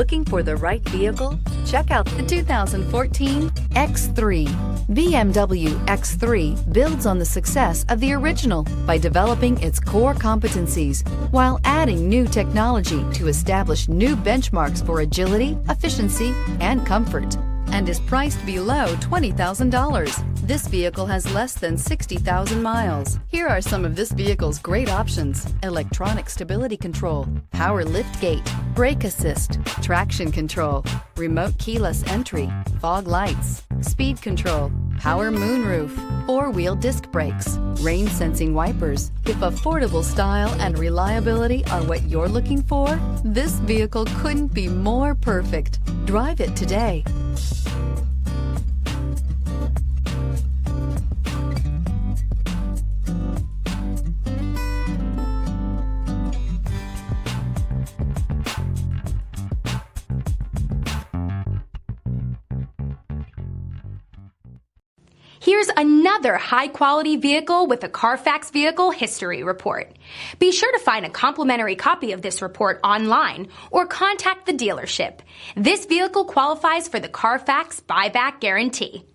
Looking for the right vehicle? Check out the 2014 X3. BMW X3 builds on the success of the original by developing its core competencies while adding new technology to establish new benchmarks for agility, efficiency, and comfort, and is priced below $20,000. This vehicle has less than 60,000 miles. Here are some of this vehicle's great options: electronic stability control, power liftgate, brake assist, traction control, remote keyless entry, fog lights, speed control, power moonroof, four-wheel disc brakes, rain sensing wipers. If affordable style and reliability are what you're looking for, this vehicle couldn't be more perfect. Drive it today. Here's another high-quality vehicle with a Carfax Vehicle History Report. Be sure to find a complimentary copy of this report online or contact the dealership. This vehicle qualifies for the Carfax Buyback Guarantee.